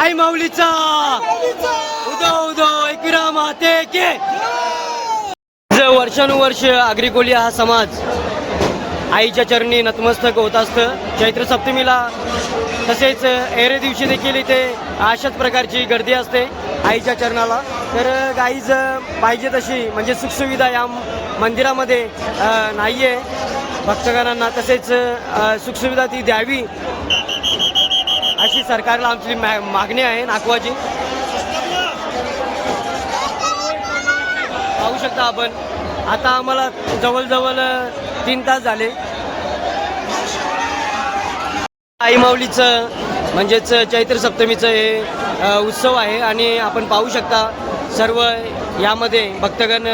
आई माऊलीचा उदो उदो एकविरा माते के. वर्षानुवर्ष आग्रिकोली हा समाज आईच्या चरणी नतमस्तक होत असतं. चैत्र सप्तमीला तसेच एरे दिवशी देखील इथे अशाच प्रकारची गर्दी असते आईच्या चरणाला. तर गाईज पाहिजे तशी म्हणजे सुखसुविधा या मंदिरामध्ये नाही आहे. भक्तगणांना तसेच सुखसुविधा ती द्यावी अशी सरकारला आमची मागणी आहे नागवाची. पाहू शकता आपण आता आम्हाला जवळजवळ 3 तास झाले आई माऊलीचं म्हणजेच चैत्र सप्तमीचं हे उत्सव आहे. आणि आपण पाहू शकता सर्व यामध्ये भक्तगण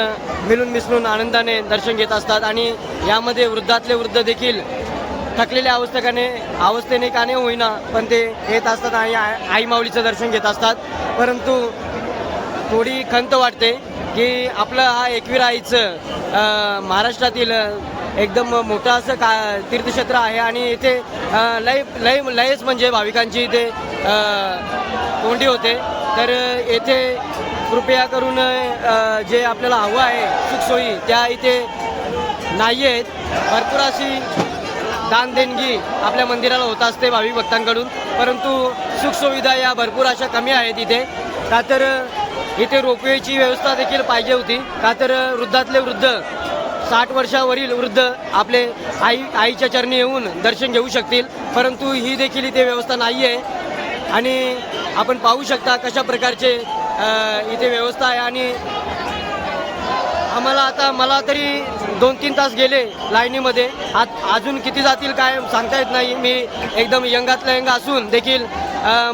मिळून मिसळून आनंदाने दर्शन घेत असतात. आणि यामध्ये वृद्धातले वृद्ध देखील थकलेल्या अवस्थेने का नाही होईना पण ते येत असतात आणि आई माऊलीचं दर्शन घेत असतात. परंतु थोडी खंत वाटते की आपलं हा एकविरा आईचं महाराष्ट्रातील एकदम मोठं असं तीर्थक्षेत्र आहे आणि इथे लयच म्हणजे भाविकांची इथे कोंडी होते. तर येथे कृपया करून जे आपल्याला हवं आहे सुखसोयी त्या इथे नाही आहेत. भरपूर अशी दान देणगी आपल्या मंदिराला होत असते भाविक भक्तांकडून, परंतु सुखसुविधा या भरपूर अशा कमी आहेत इथे. का तर इथे रोपवेची व्यवस्था देखील पाहिजे होती. का तर वृद्धातले वृद्ध 60 वर्षावरील वृद्ध आपले आईच्या चरणी येऊन दर्शन घेऊ शकतील, परंतु ही देखील इथे व्यवस्था नाही आहे. आणि आपण पाहू शकता कशा प्रकारचे इथे व्यवस्था आहे. आणि मला तरी 2-3 तास गेले लाईनीमध्ये. अजून किती जातील काय सांगता येत नाही. मी एकदम यंगातला यंग असून देखील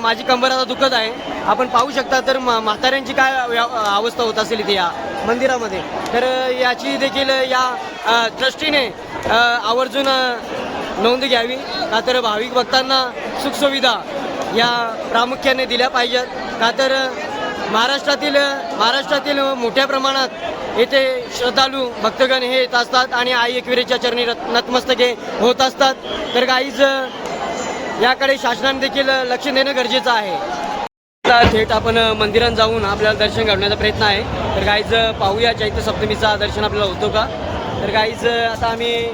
माझी कंबर आता दुखत आहे. आपण पाहू शकता तर म्हाताऱ्यांची काय अवस्था होत असेल इथे या मंदिरामध्ये. तर याची देखील या ट्रस्टीने आवर्जून नोंद घ्यावी. का तर भाविक भक्तांना सुखसुविधा या प्रामुख्याने दिल्या पाहिजेत. का तर महाराष्ट्रातील मोठ्या प्रमाणात येथे श्रद्धाळू भक्तगण हे येत असतात आणि आई एकविरेच्या चरणी नतमस्तके होत असतात. तर गाईज याकडे शासनाने देखील लक्ष देणं गरजेचं आहे. थेट आपण मंदिरात जाऊन आपल्याला दर्शन घडवण्याचा प्रयत्न आहे. तर गाईज पाहूया चैत्र सप्तमीचा दर्शन आपल्याला होतो का. तर गाईज आता आम्ही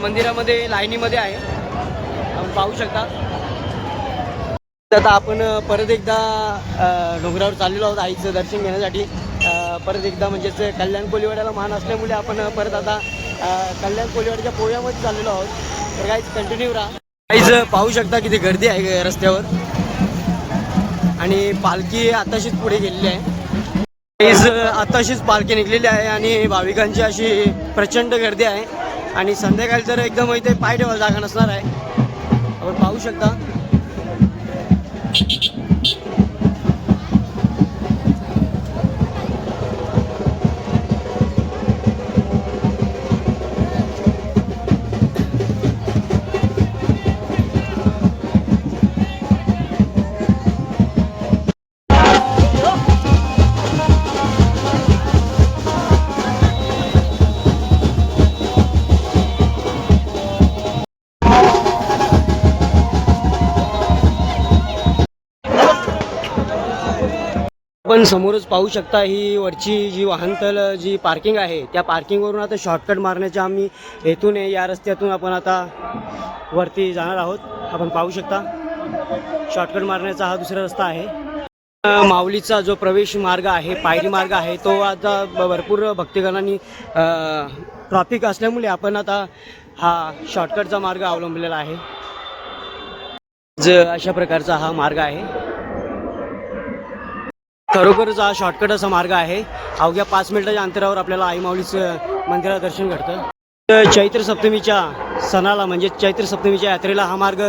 मंदिरामध्ये लाईनीमध्ये आहे, आपण पाहू शकता. आता आपण परत एकदा डोंगरावर चाललेलो आहोत आईचं दर्शन घेण्यासाठी. परत एकदा म्हणजेच कल्याण कोलीवाड्याला मान असल्यामुळे आपण परत आता कल्याण कोलीवाड्याच्या पोळ्यामध्ये चाललेलो आहोत. तर गाईज कंटिन्यू राहा. गाईज पाहू शकता किती गर्दी आहे रस्त्यावर आणि पालखी आताशीच पुढे गेलेली आहे. गाईज आताशीच पालखी निघलेली आहे आणि भाविकांची अशी प्रचंड गर्दी आहे. आणि संध्याकाळी तर एकदम इथे पाय ठेवायला जागा नसणार आहे, आपण पाहू शकता. आपण समोरच पाहू शकता ही वरची जी वाहनतळ जी पार्किंग आहे त्या पार्किंगवरून आता शॉर्टकट मारण्याच्या आम्ही हेतून या रस्त्यातून आपण आता वरती जाणार आहोत. आपण पाहू शकता शॉर्टकट मारण्याचा हा दुसरा रस्ता आहे. माऊलीचा जो प्रवेश मार्ग आहे पायरी मार्ग आहे तो आता भरपूर भक्तगणांनी ट्रॅफिक असल्यामुळे आपण आता हा शॉर्टकटचा मार्ग अवलंबलेला आहे. अशा प्रकारचा हा मार्ग आहे. खरोखरच हा शॉर्टकट असा मार्ग आहे. अवघ्या 5 मिनिटाच्या अंतरावर आपल्याला आई माऊलीचं मंदिरात दर्शन घडतं. चैत्र सप्तमीच्या सणाला म्हणजे चैत्र सप्तमीच्या यात्रेला हा मार्ग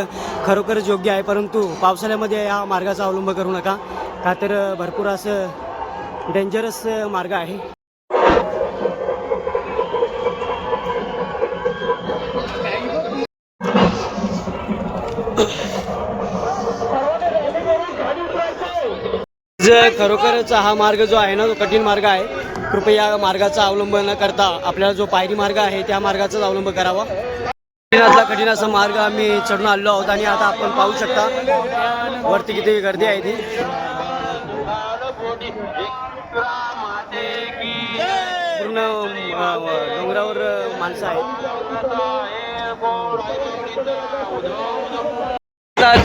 खरोखरच योग्य आहे, परंतु पावसाळ्यामध्ये या मार्गाचा अवलंब करू नका. का तर भरपूर असं डेंजरस मार्ग आहे. खरोखरच हा मार्ग जो आहे ना तो कठीण मार्ग आहे. कृपया मार्गाचा अवलंब न करता आपल्याला जो पायरी मार्ग आहे त्या मार्गाचाच अवलंब करावा. कठीण असा मार्ग आम्ही चढून आलो आहोत आणि आता आपण पाहू शकता वरती किती गर्दी आहे ती. पूर्ण डोंगरावर माणसं आहेत.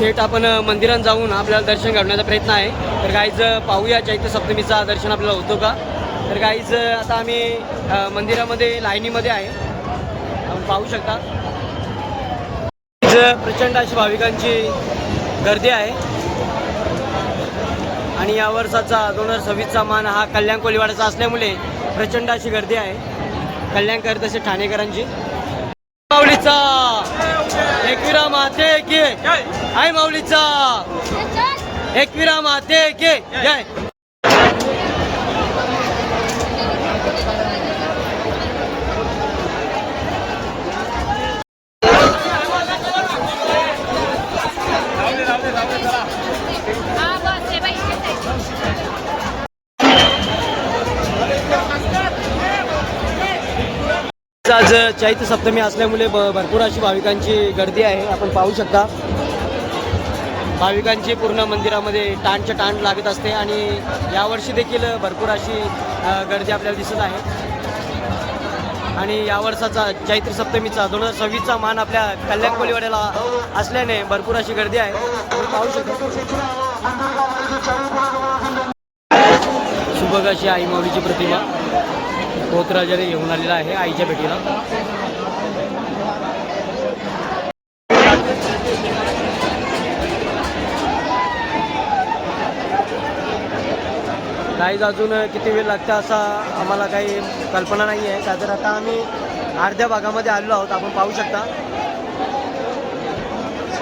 थेट आपण मंदिरात जाऊन आपल्याला दर्शन घडवण्याचा प्रयत्न आहे. तर गाईज पाहूया चैत्र सप्तमीचा दर्शन आपल्याला होतो का. तर गाईज आता आम्ही मंदिरामध्ये लाईनीमध्ये आहे, आपण पाहू शकता. प्रचंड अशी भाविकांची गर्दी आहे आणि या वर्षाचा 2026चा मान हा कल्याण कोळीवाड्याचा असल्यामुळे प्रचंड अशी गर्दी आहे. कल्याणकर तसे ठाणेकरांची. माऊलीचा एकविरा माते के आई माऊलीचा एकविरा माते के जय. आज चैत्र सप्तमी असल्यामुळे भरपूर अशी भाविकांची गर्दी आहे, आपण पाहू शकता. भाविकांची पूर्ण मंदिरामध्ये टाणच्या टाण लागत असते आणि यावर्षी देखील भरपूर अशी गर्दी आपल्याला दिसत आहे. आणि या वर्षाचा चैत्र सप्तमीचा 2026चा मान आपल्या कल्याण कोळीवाड्याला असल्याने भरपूर अशी गर्दी आहे, आपण पाहू शकतो. सुबक अशी आई माऊलीची प्रतिमा पोतराजाने घेऊन आलेला आहे आईच्या भेटीला. काहीच अजून किती वेळ लागतं असा आम्हाला काही कल्पना नाही आहे. का तर आता आम्ही अर्ध्या भागामध्ये आलेलो आहोत, आपण पाहू शकता.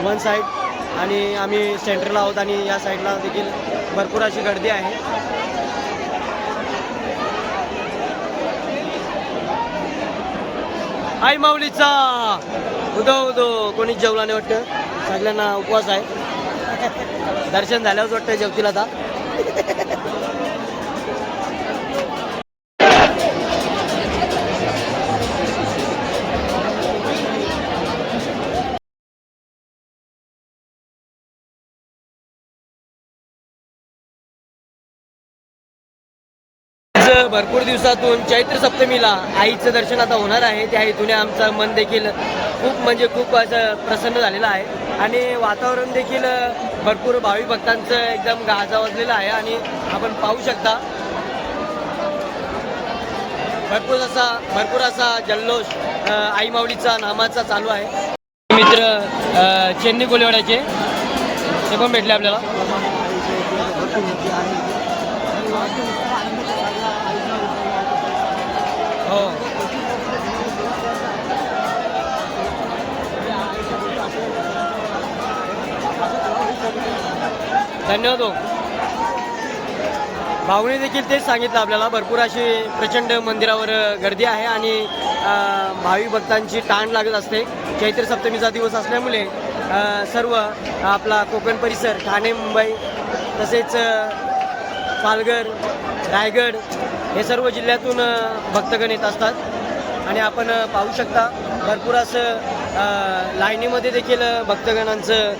वन साईड आणि आम्ही सेंटरला आहोत आणि या साईडला देखील भरपूर अशी गर्दी आहे. आई माऊलीचा उदो उदो. कोणीच जेवला नाही वाटतं, सगळ्यांना उपवास आहे. दर्शन झाल्यावरच वाटतं जेवतील आता. भरपूर दिवसातून चैत्र सप्तमीला आईचं दर्शन आता होणार आहे. त्या हेतूने आमचं मन देखील खूप असं प्रसन्न झालेलं आहे आणि वातावरण देखील भरपूर भाविक भक्तांचं एकदम गाजावजलेलं आहे. आणि आपण पाहू शकता भरपूर असा जल्लोष आई माऊलीचा नामाचा चालू आहे. मित्र चेन्नई कोळीवाड्याचे ते पण भेटले आपल्याला. हो, धन्यवाद. हो, भाऊने देखील तेच सांगितलं आपल्याला. भरपूर अशी प्रचंड मंदिरावर गर्दी आहे आणि भाविक भक्तांची टाण लागत असते. चैत्र सप्तमीचा दिवस असल्यामुळे सर्व आपला कोकण परिसर ठाणे मुंबई तसेच पालघर रायगड हे सर्व जिल्ह्यातून भक्तगण येत असतात आणि आपण पाहू शकता भरपूर असं लाईनीमध्ये देखील भक्तगणांचं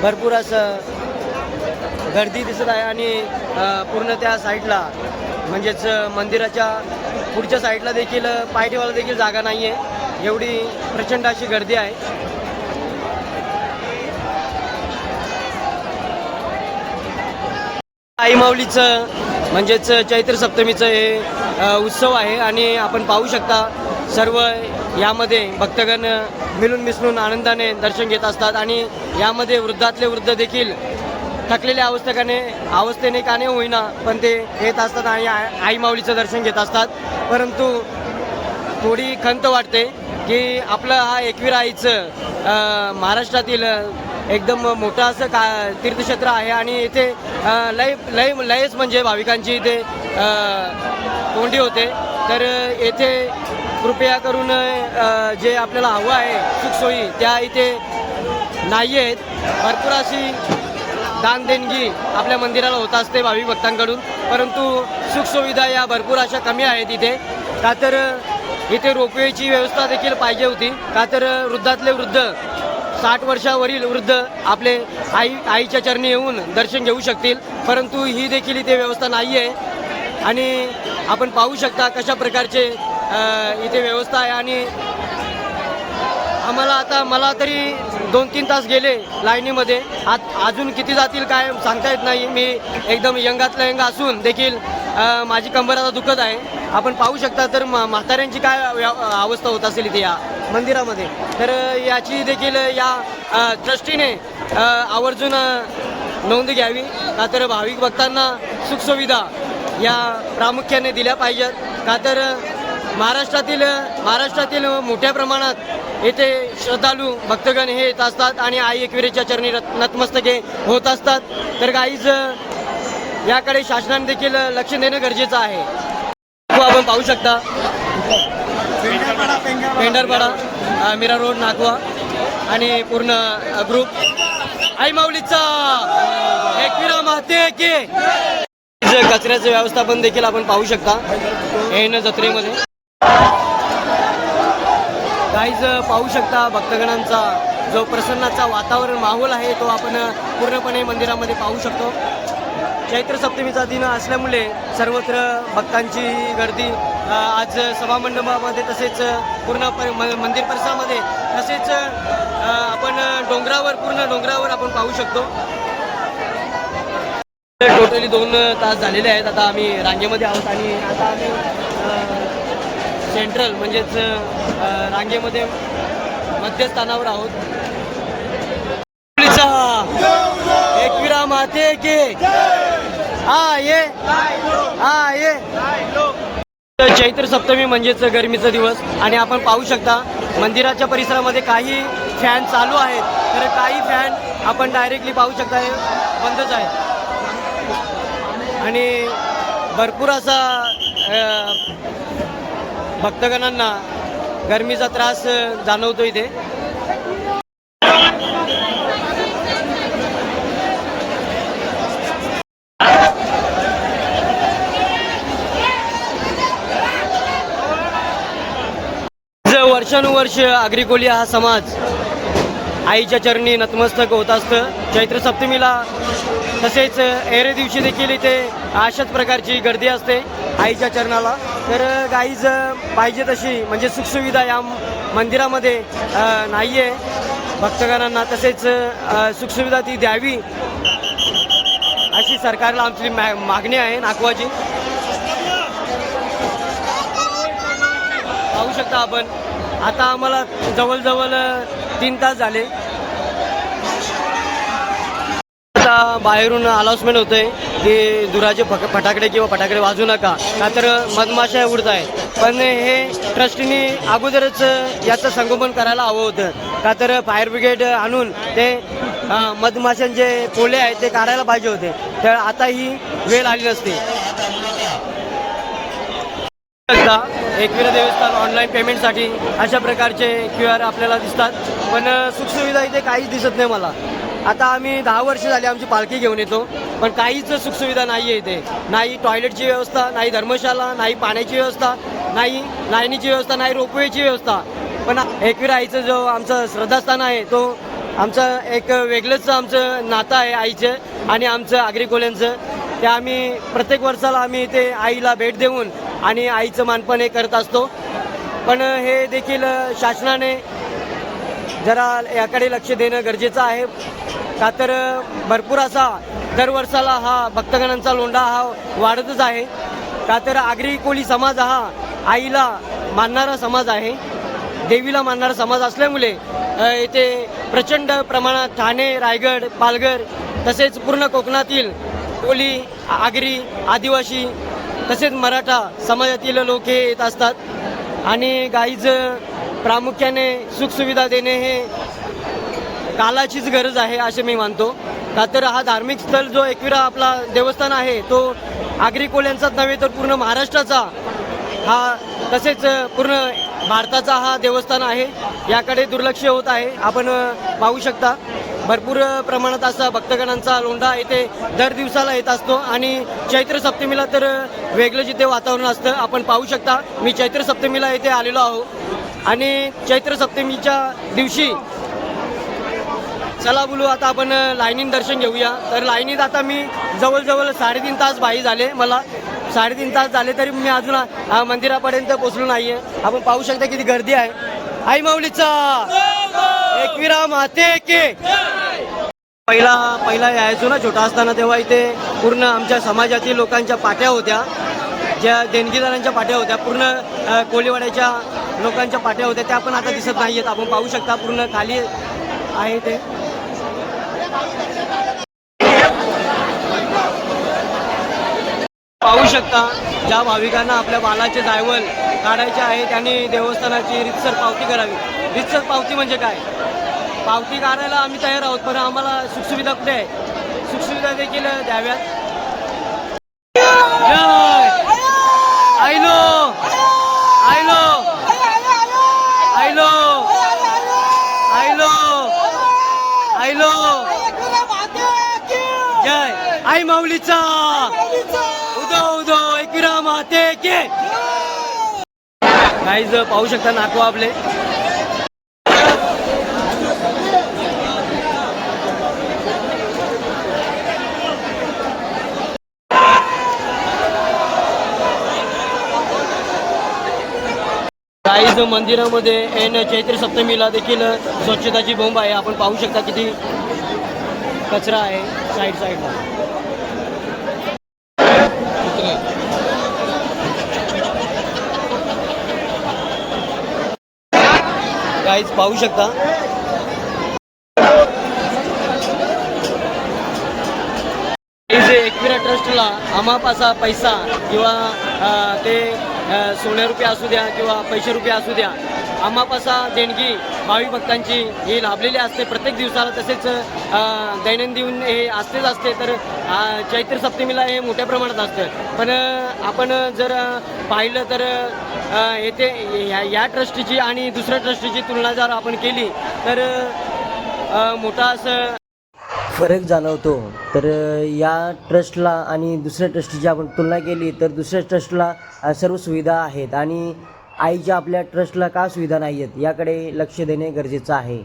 भरपूर असं गर्दी दिसत आहे. आणि पूर्ण त्या साईडला म्हणजेच मंदिराच्या पुढच्या साईडला देखील पाय ठेवायला देखील जागा नाही आहे, एवढी प्रचंड अशी गर्दी आहे. आई माऊलीचं म्हणजेच चैत्र सप्तमीचं हे उत्सव आहे आणि आपण पाहू शकता सर्व यामध्ये भक्तगण मिळून मिसळून आनंदाने दर्शन घेत असतात आणि यामध्ये वृद्धातले वृद्ध देखील थकलेल्या अवस्थेने का नाही होईना पण ते येत असतात आणि आई माऊलीचं दर्शन घेत असतात. परंतु थोडी खंत वाटते की आपलं हा एकविरा आईचं महाराष्ट्रातील एकदम मोठं असं तीर्थक्षेत्र आहे आणि इथे लयच म्हणजे भाविकांची इथे कोंडी होते. तर येथे कृपया करून जे आपल्याला हवं आहे सुखसोयी त्या इथे नाही आहेत. भरपूर अशी दान देणगी आपल्या मंदिराला होत असते भाविक भक्तांकडून, परंतु सुखसुविधा या भरपूर अशा कमी आहेत इथे. का तर इथे रोपवेची व्यवस्था देखील पाहिजे होती, का तर वृद्धातले वृद्ध 60 वर्षावरील वृद्ध आपले आईच्या चरणी येऊन दर्शन घेऊ शकतील, परंतु ही देखील इथे व्यवस्था नाही आहे. आणि आपण पाहू शकता कशा प्रकारचे इथे व्यवस्था आहे. आणि मला तरी 2-3 तास गेले लाईनीमध्ये. अजून किती जातील काय सांगता येत नाही. मी एकदम यंगातला यंग असून देखील माझी कंबर आता दुखत आहे. आपण पाहू शकता तर म्हाताऱ्यांची काय अवस्था होत असेल इथे या मंदिरामध्ये. तर याची देखील या ट्रस्टीने आवर्जून नोंद घ्यावी, का तर भाविक भक्तांना सुखसुविधा या प्रामुख्याने दिल्या पाहिजेत. का तर महाराष्ट्रातील मोठ्या प्रमाणात येथे श्रद्धाळू भक्तगण हे येत असतात आणि आई एकविरेच्या चरणी नतमस्तके होत असतात. तर गाईज याकडे शासनाने देखील लक्ष देणं गरजेचं आहे. आपण पाहू शकता पेंढरपाडा मीरा रोड नागवा आणि पूर्ण ग्रुप आई माऊलीचा एकविरा माते की कचऱ्याचं व्यवस्थापन देखील आपण पाहू शकता ऐन जत्रेमध्ये. गाईज पाहू शकता भक्तगणांचा जो प्रसन्नाचा वातावरण माहोल आहे तो आपण पूर्णपणे मंदिरामध्ये पाहू शकतो. चैत्र सप्तमीचा दिन असल्यामुळे सर्वत्र भक्तांची गर्दी आज सभामंडपामध्ये तसेच पूर्ण मंदिर परिसरामध्ये तसेच आपण पूर्ण डोंगरावर आपण पाहू शकतो. टोटली 2 तास झालेले आहेत. आता आम्ही रांगेमध्ये आहोत आणि आता आम्ही सेंट्रल म्हणजेच रांगेमध्ये मध्यस्थानावर आहोत. एकविरा माते के ये चैत्र सप्तमी म्हणजेच गरमीचा दिवस आणि आपण पाहू शकता मंदिराच्या परिसरामध्ये काही फॅन चालू आहेत, तर काही फॅन आपण डायरेक्टली पाहू शकता हे बंदच आहेत. आणि भरपूर असा भक्तगणांना गरमीचा त्रास जाणवतो इथे. वर्षानुवर्ष आगरी हा समाज आईच्या चरणी नतमस्तक होत असतं. चैत्र सप्तमीला तसेच एरे दिवशी देखील इथे अशाच प्रकारची गर्दी असते आईच्या चरणाला. तर गाईज पाहिजे तशी म्हणजे सुखसुविधा या मंदिरामध्ये नाही आहे. भक्तगणांना तसेच सुखसुविधा ती द्यावी अशी सरकारला आमची मागणी आहे नागवाची. पाहू शकता आपण आता आम्हाला जवळजवळ 3 तास झाले. आता बाहेरून अनाउन्समेंट होतंय की दुराचे फटाकडे वाजू नका, का तर मधमाशा उडत आहे. पण हे ट्रस्टीने अगोदरच याचं संगोपन करायला हवं होतं, का तर फायर ब्रिगेड आणून ते मधमाशांचे पोळे आहेत ते काढायला पाहिजे होते. तर आता ही वेळ आली नसते. एकविरा देवस्थान ऑनलाईन पेमेंटसाठी अशा प्रकारचे QR आपल्याला दिसतात, पण सुखसुविधा इथे काहीच दिसत नाही मला. आता आम्ही 10 वर्ष झाली आमची पालखी घेऊन येतो, पण काहीच सुखसुविधा नाही आहे इथे. नाही टॉयलेटची व्यवस्था, नाही धर्मशाला, नाही पाण्याची व्यवस्था, नाही लाईनीची व्यवस्था, नाही रोपवेची व्यवस्था. पण एकविरा आईचं जो आमचं श्रद्धास्थान आहे तो आमचं एक वेगळंच आमचं नातं आहे आईचं आणि आमचं आगरी कोल्यांचं. ते आम्ही प्रत्येक वर्षाला आम्ही इथे आईला भेट देऊन आणि आईचं मानपण हे करत असतो. पण हे देखील शासनाने जरा याकडे लक्ष देणं गरजेचं आहे, का तर भरपूर असा दर वर्षाला हा भक्तगणांचा लोंढा हा वाढतच आहे. का तर आगरी कोळी समाज हा आईला मानणारा समाज आहे, देवीला मानणारा समाज असल्यामुळे इथे प्रचंड प्रमाणात ठाणे, रायगड, पालघर तसेच पूर्ण कोकणातील कोळी, आगरी, आदिवासी तसेच मराठा समाजातील लोक हे येत असतात. आणि गाईज प्रामुख्याने सुखसुविधा देणे हे कालाचीच गरज आहे असे मी मानतो. का तर हा धार्मिक स्थळ जो एकविरा आपला देवस्थान आहे तो आगरी कोल्यांचाच नव्हे तर पूर्ण महाराष्ट्राचा हा तसेच पूर्ण भारताचा हा देवस्थान आहे. याकडे दुर्लक्ष होत आहे. आपण पाहू शकता भरपूर प्रमाणात असा भक्तगणांचा लोंढा इथे दर दिवसाला येत असतो आणि चैत्र सप्तमीला तर वेगळं जिथे वातावरण असतं. आपण पाहू शकता मी चैत्र सप्तमीला इथे आलेलो आहो आणि चैत्र सप्तमीच्या दिवशी चला बोलू आता आपण लाईनीत दर्शन घेऊया. तर लाईनीत आता मी जवळजवळ 3.5 तास बाई झाले. मला 3.5 तास झाले तरी मी अजून मंदिरापर्यंत पोहोचलो नाही आहे. आपण पाहू शकता किती गर्दी आहे. आई माऊलीचा एकविरा माते के पहिला यायचो ना छोटा असताना तेव्हा इथे पूर्ण आमच्या समाजातील लोकांच्या पाट्या होत्या, ज्या देणगीदारांच्या पाट्या होत्या, पूर्ण कोळीवाड्याच्या लोकांच्या पाट्या होत्या, त्या पण आता दिसत नाही आहेत. आपण पाहू शकता पूर्ण खाली आहे ते. पाहू शकता ज्या भाविकांना आपल्या बालाचे जायवल काढायचे आहे त्यांनी देवस्थानाची रितसर पावती करावी. रितसर पावती म्हणजे काय? पावती काढायला आम्ही तयार आहोत, पण आम्हाला सुखसुविधा कुठे आहे? सुखसुविधा देखील द्याव्यात. आयलो आयलो आयलो आयलो आयलो जय आई माऊलीचा उदो उदो एकविरा माते के. गाईज पाहू शकता नातू आपले. गाईज मंदिरामध्ये ऐन चैत्र सप्तमीला देखील स्वच्छताची बोंब आहे. आपण पाहू शकता किती कचरा आहे साईडला. गाईज पाहू शकता एकविरा ट्रस्टला आम्हापासा पैसा किंवा ते सोने रुपये असू द्या किंवा पैसे रुपये असू द्या, आम्हापासा देणगी भाविक भक्तांची ही लाभलेली असते प्रत्येक दिवसाला. तसेच दैनंदिन हे असते. तर चैत्र सप्तमीला हे मोठ्या प्रमाणात असतं. पण आपण जर पाहिलं तर येथे या ट्रस्टीची आणि दुसऱ्या ट्रस्टीची तुलना जर आपण केली तर मोठा असं फरक जाणवतो. तर या ट्रस्टला आणि दुसऱ्या ट्रस्टची आपण तुलना केली तर दुसऱ्या ट्रस्टला सर्व सुविधा आहेत आणि आईच्या आपल्या ट्रस्टला का सुविधा नाही आहेत याकडे लक्ष देणे गरजेचं आहे.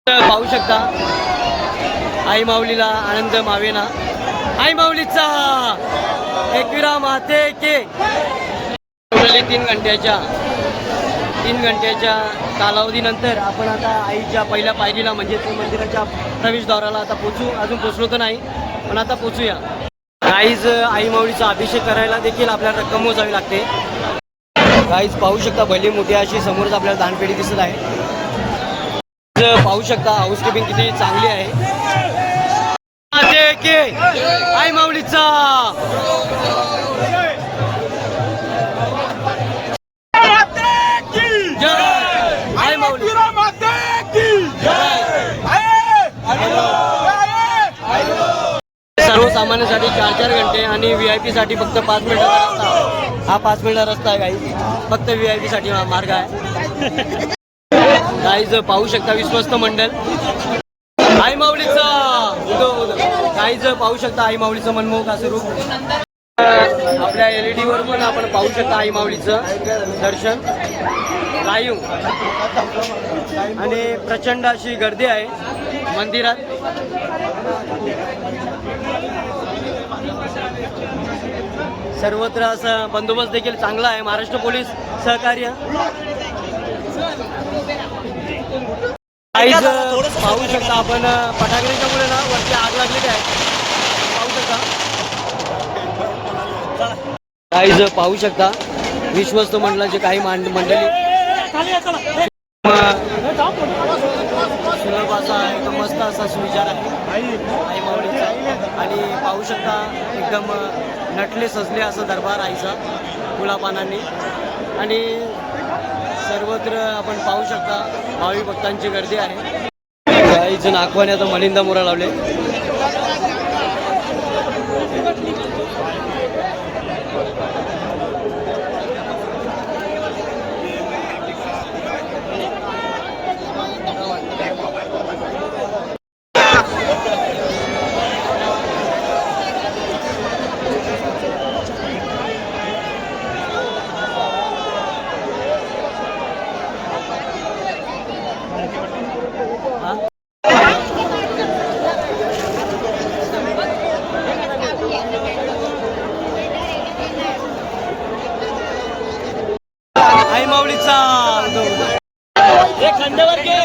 पाहू शकता आई माऊलीला आनंद मावेना. आई माऊलीचा एकविरा माते के. 3 घंट्याच्या कालावधीनंतर आपण आता आईच्या पहिल्या पायरीला म्हणजेच मंदिराच्या प्रवेशद्वाराला आता अजून पोचलो तर नाही, पण आता पोचूया. गाईज आई माऊलीचा अभिषेक करायला देखील आपल्याला रक्कम मोजावी लागते. गाईज पाहू शकता भली मोठी अशी समोरच आपल्याला दानपेढी दिसत आहे. पाहू शकता हाऊसकीपिंग किती चांगली आहे. आई माऊलीचा सर्वसामान्यांसाठी 4 घंटे आणि VIP साठी फक्त 5 मिनिटाचा रस्ता. हा 5 मिनिटाचा रस्ता आहे गाईज. फक्त VIP साठी हा मार्ग आहे. गाईज पाहू शकता विश्वस्त मंडळ आई माऊलीचा गाईज पाहू शकता आई माऊलीचं मनमोहक असं रूप. आपल्या LED वर पण आपण पाहू शकता आई माऊलीचं दर्शन लाईव्ह. आणि प्रचंड अशी गर्दी आहे मंदिरात. सर्वत्र असा बंदोबस्त देखील चांगला आहे. महाराष्ट्र पोलीस सहकार्य. गाईज पाहू शकता आपण फटाकड्याच्यामुळे ना वरती आग लागलेली आहे. पाहू शकता गाईज पाहू शकता विश्वस्त मंडळाचे काही मंडळी सुलभ असा एकदम मस्त असा सुविचार आहे आई माऊलीचा. आणि पाहू शकता एकदम नटले सजले असं दरबार आईचा फुलापानांनी. आणि सर्वत्र आपण पाहू शकता भाविक भक्तांची गर्दी आहे. गाईचं नागवाने आता मलिंदा मोरा लावले. माऊलीचा एक खंडवर घे.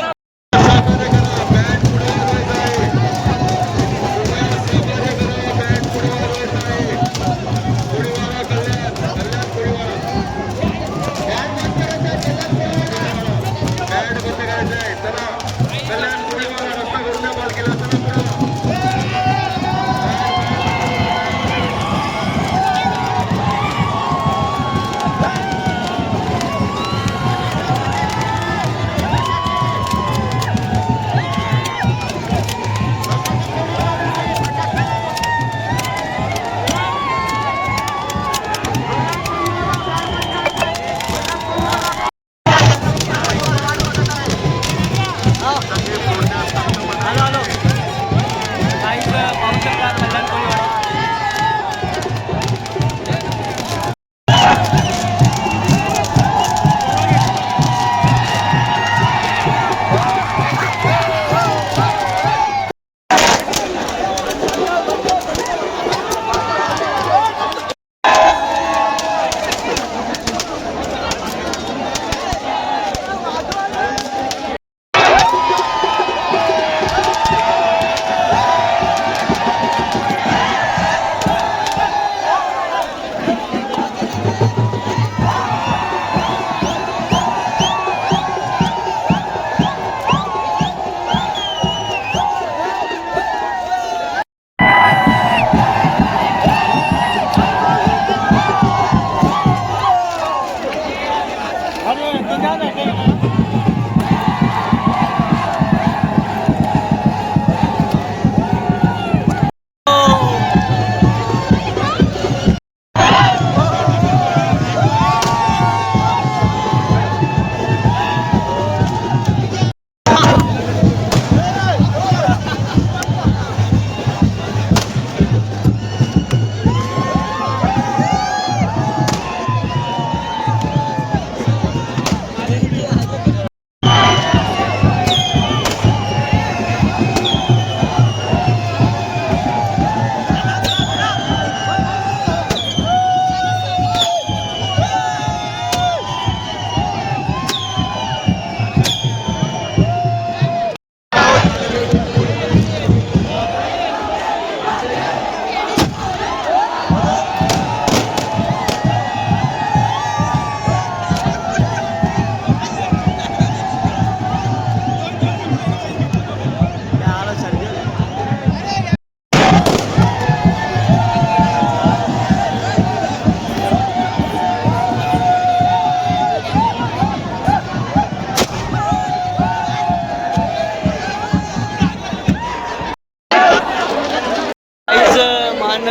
मान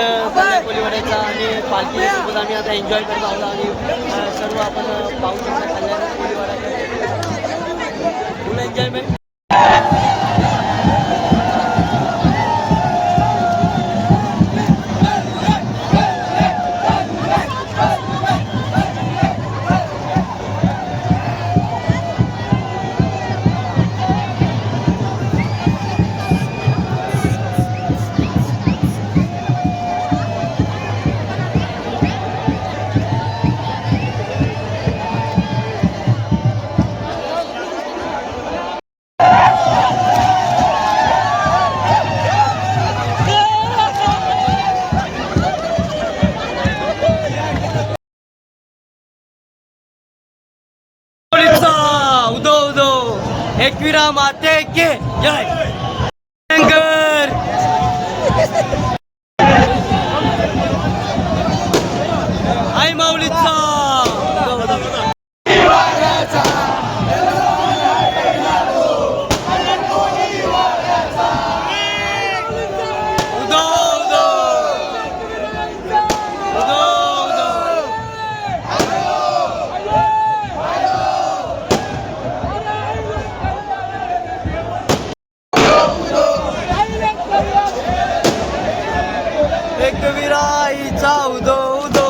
कोलीवाड्याचा आणि पालखीसोबत आम्ही आता एन्जॉय करत आहोत आणि सर्व आपण पाहू शकता कल्याण कोलीवाडा फुल एन्जॉयमेंट. उदो उदो एकविरा माते के जय. आई माऊलीचा एकविराईचा उदो उदो.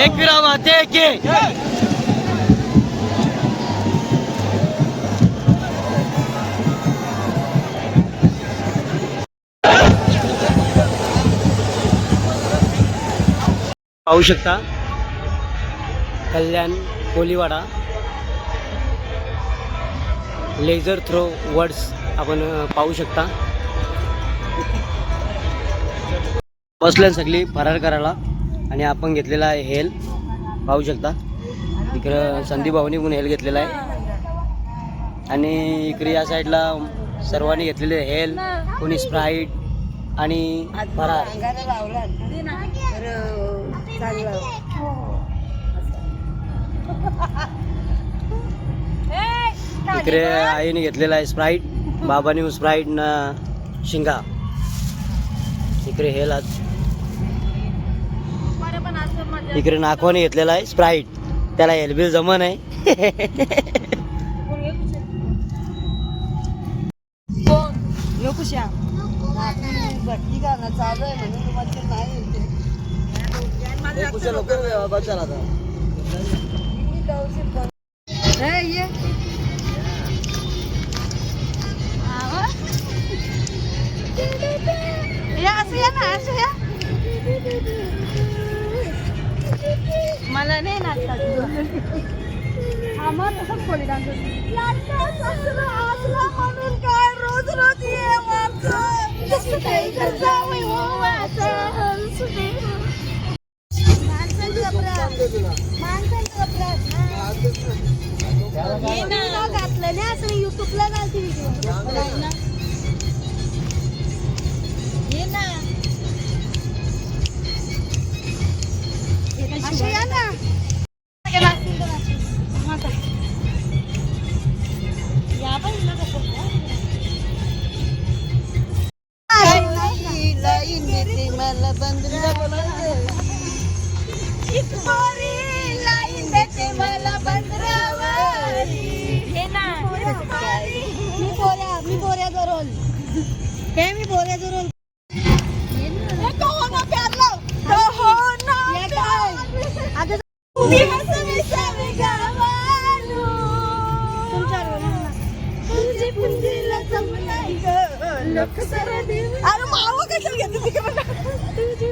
एकविरावा ते के पाहू शकता कल्याण कोलीवाडा लेझर थ्रो वर्ड्स आपण पाहू शकता. बसल्या सगळी फरार करायला आणि आपण घेतलेला आहे हेल पाहू शकता. इकडं संदीप भाऊनी पण हेल घेतलेला आहे आणि इकडे या साईडला सर्वांनी घेतलेले हेल, कोणी स्प्राईट आणि फरार. इकडे आईने घेतलेला आहे स्प्राईट, बाबाने स्प्राईट ना शिंगा. इकडे हेल आज इकडे नाखवाने घेतलेला आहे स्प्राईट, त्याला हेलबिल जमन आहे. मला नाही नाचतात आम्हाला तसंच कोणी डान्स म्हणून काय रोज रोज ये माणसं काही करजावं घातलं नाही असं युट्यूबला घालते व्हिडिओ ये ना अशा या ना या पण लाईन देते मला बंदरावर लाईन देते मला बंदरावर हे ना मी बोऱ्या जरोल हे मी बोऱ्या जरोल अरे मावा कशाला घेते तुझे